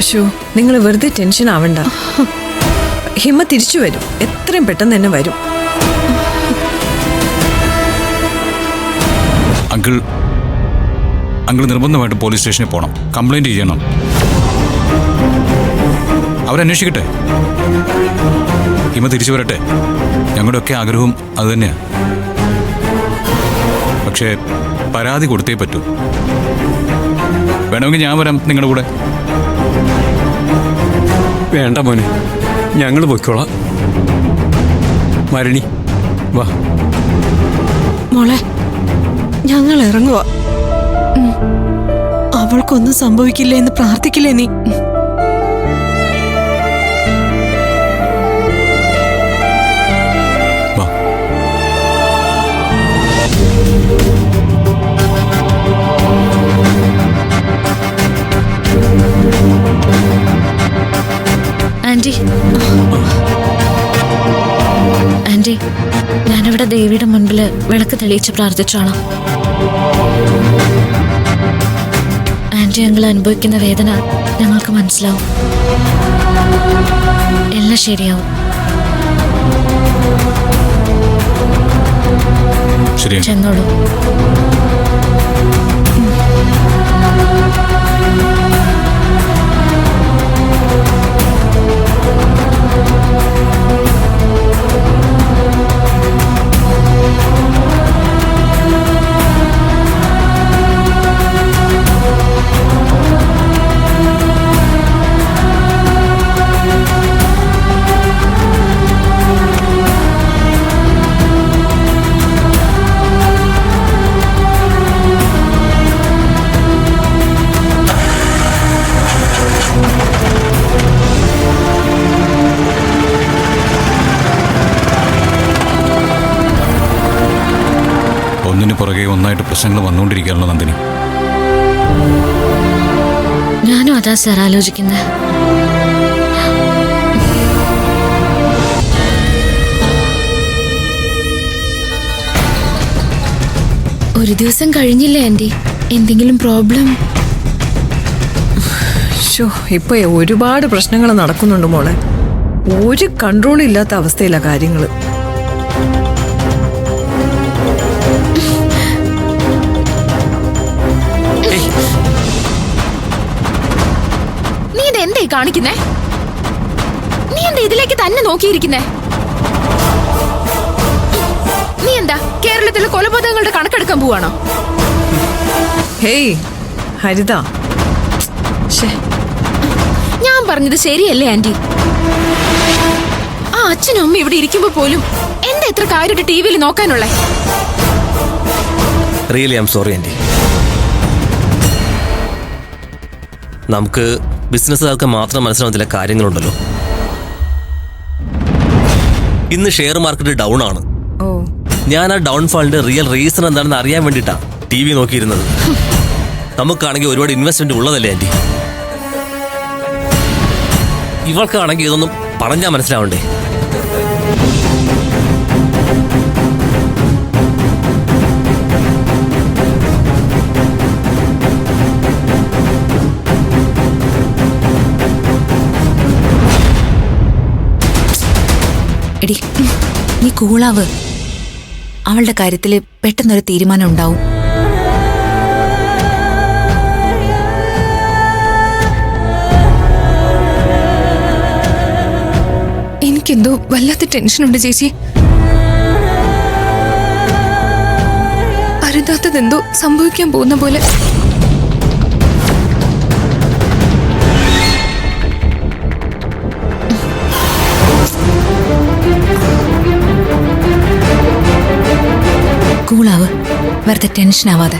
Show നിങ്ങൾ വെറുതെ tension ആവണ്ട. ഹിമ തിരിച്ചു വരും, എത്രയും പെട്ടെന്ന് തന്നെ വരും. അങ്കിൾ നിർബന്ധമായിട്ട് പോലീസ് സ്റ്റേഷനിൽ പോകണം, കംപ്ലൈന്റ് ചെയ്യണം. അവരന്വേഷിക്കട്ടെ, ഹിമ തിരിച്ചു വരട്ടെ. ഞങ്ങളുടെ ഒക്കെ ആഗ്രഹവും അതുതന്നെയാണ്. പക്ഷേ പരാതി കൊടുത്തേ പറ്റൂ. വേണമെങ്കിൽ ഞാൻ വരാം നിങ്ങളുടെ കൂടെ. വേണ്ട മോനെ, ഞങ്ങൾ പൊയ്ക്കോളാം. മരണി വാ. മോളെ, ഞങ്ങൾ ഇറങ്ങുക. അവൾക്കൊന്നും സംഭവിക്കില്ല എന്ന് പ്രാർത്ഥിക്കില്ലേ നീ? ആന്റി, ഞാനിവിടെ ദേവിയുടെ മുൻപില് വിളക്ക് തെളിയിച്ച് പ്രാർത്ഥിച്ചോളാം. ആന്റി ഞങ്ങൾ അനുഭവിക്കുന്ന വേദന ഞങ്ങൾക്ക് മനസ്സിലാവും. എല്ലാം ശരിയാവും. ചെന്നോളൂ. ഒന്നിനു പുറകെ ഒന്നായിട്ട് പ്രശ്നങ്ങൾ വന്നുകൊണ്ടിരിക്കുകയാണല്ലോ നന്ദിനി. ഞാനും അതാ സാർ ആലോചിക്കുന്നത്. ഒരു ദിവസം കഴിഞ്ഞില്ലേ ആന്റി, എന്തെങ്കിലും പ്രോബ്ലം? ഇപ്പൊ ഒരുപാട് പ്രശ്നങ്ങൾ നടക്കുന്നുണ്ട് മോളെ. ഒരു കൺട്രോളും ഇല്ലാത്ത അവസ്ഥയിലാണ് കാര്യങ്ങള്. നീ ഇതെന്തേ കാണിക്കുന്നേ? നീ എന്താ ഇതിലേക്ക് തന്നെ നോക്കിയിരിക്കുന്നേ? നീ എന്താ കേരളത്തിലെ കൊലപാതകങ്ങളുടെ കണക്കെടുക്കാൻ പോവാണോ? ഹേയ് ഹരിത, ഞാൻ പറഞ്ഞത് ശരിയല്ലേ ആന്റി? ആ അച്ഛനും അമ്മ ഇവിടെ ഇരിക്കുമ്പോ പോലും എന്താ എത്ര കാര്യമായിട്ട് ടി വിയിൽ നോക്കാനുള്ളേ? Really I am sorry aunty. നമുക്ക് ബിസിനസ്സുകാർക്ക് മാത്രം മനസ്സിലാവുന്ന ചില കാര്യങ്ങളുണ്ടല്ലോ. ഇന്ന് ഷെയർ മാർക്കറ്റ് ഡൗൺ ആണ്. ഞാൻ ആ ഡൗൺഫാളിന്റെ റിയൽ റീസൺ എന്താണെന്ന് അറിയാൻ വേണ്ടിയിട്ടാ ടി വി നോക്കിയിരുന്നത്. നമുക്കാണെങ്കിൽ ഒരുപാട് ഇൻവെസ്റ്റ്മെന്റ് ഉള്ളതല്ലേ ആന്റി. ഇവൾക്കാണെങ്കിൽ ഇതൊന്നും പറഞ്ഞാൽ മനസ്സിലാവണ്ടേ? എടി, നീ കൂളാവ്. അവളുടെ കാര്യത്തില് പെട്ടെന്നൊരു തീരുമാനം ഉണ്ടാവും. എനിക്കെന്തോ വല്ലാത്ത ടെൻഷനുണ്ട് ചേച്ചി. അരുതാത്തതെന്തോ സംഭവിക്കാൻ പോകുന്ന പോലെ. കൂളാവ്, വെറുതെ ടെൻഷൻ ആവാതെ.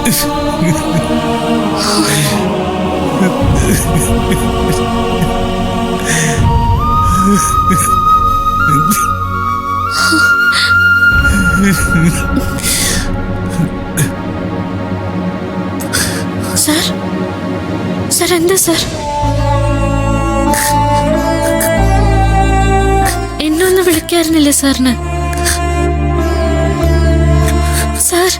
സാർ സാർ എന്താ സാർ എന്നൊന്ന് വിളിക്കാറുന്നില്ലേ സാറിന്? സാർ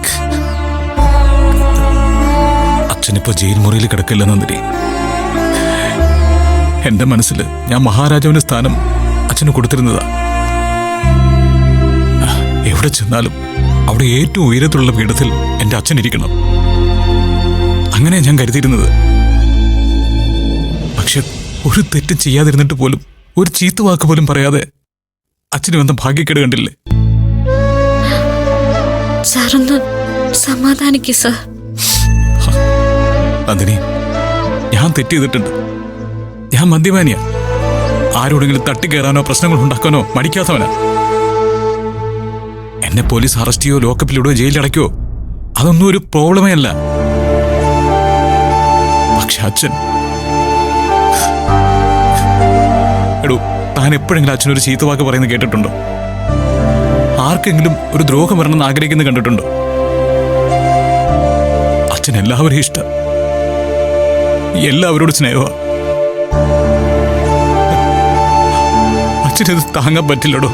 അച്ഛനിപ്പോ ജയിൽ മുറിയിൽ കിടക്കില്ല നന്ദിനി. എന്റെ മനസ്സിൽ ഞാൻ മഹാരാജാവിന്റെ സ്ഥാനം അച്ഛന് കൊടുത്തിരുന്നതാ. എവിടെ ചെന്നാലും അവിടെ ഏറ്റവും ഉയരത്തിലുള്ള പീഠത്തിൽ എന്റെ അച്ഛൻ ഇരിക്കണം. അങ്ങനെ ഞാൻ കരുതിയിരുന്നത്. പക്ഷെ ഒരു തെറ്റ് ചെയ്യാതിരുന്നിട്ട് പോലും ഒരു ചീത്ത വാക്ക് പോലും പറയാതെ അച്ഛന് വന്ന ഭാഗ്യക്കേട് കണ്ടില്ലേ? സാറൊന്ന് സമാധാനിക്കേ സാർ. നന്ദിനി, ഞാൻ തെറ്റ് ചെയ്തിട്ടുണ്ട്. ഞാൻ മദ്യപാനിയാ. ആരോടെങ്കിലും തട്ടിക്കയറാനോ പ്രശ്നങ്ങൾ ഉണ്ടാക്കാനോ മടിക്കാത്തവനാ. എന്നെ പോലീസ് അറസ്റ്റ് ചെയ്യോ ലോക്കപ്പിലിടുകയോ ജയിലിലടയ്ക്കോ അതൊന്നും ഒരു പ്രോബ്ലമേ അല്ല. പക്ഷെ അച്ഛൻ, എടോ, താൻ എപ്പോഴെങ്കിലും അച്ഛനൊരു ചീത്ത വാക്ക് പറയുന്നത് കേട്ടിട്ടുണ്ടോ? ആർക്കെങ്കിലും ഒരു ദ്രോഹം വരണമെന്ന് ആഗ്രഹിക്കുന്നത് കണ്ടിട്ടുണ്ടോ? അച്ഛൻ എല്ലാവരെയും ഇഷ്ടം, എല്ലാവരോടും സ്നേഹമാണ്. അച്ഛനത് താങ്ങാൻ പറ്റില്ലടോ.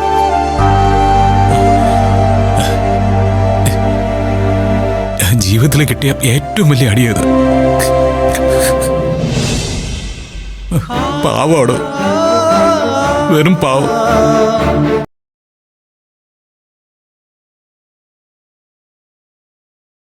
ജീവിതത്തിൽ കിട്ടിയ ഏറ്റവും വലിയ അടിയത്. പാവോടോ, വെറും പാവം.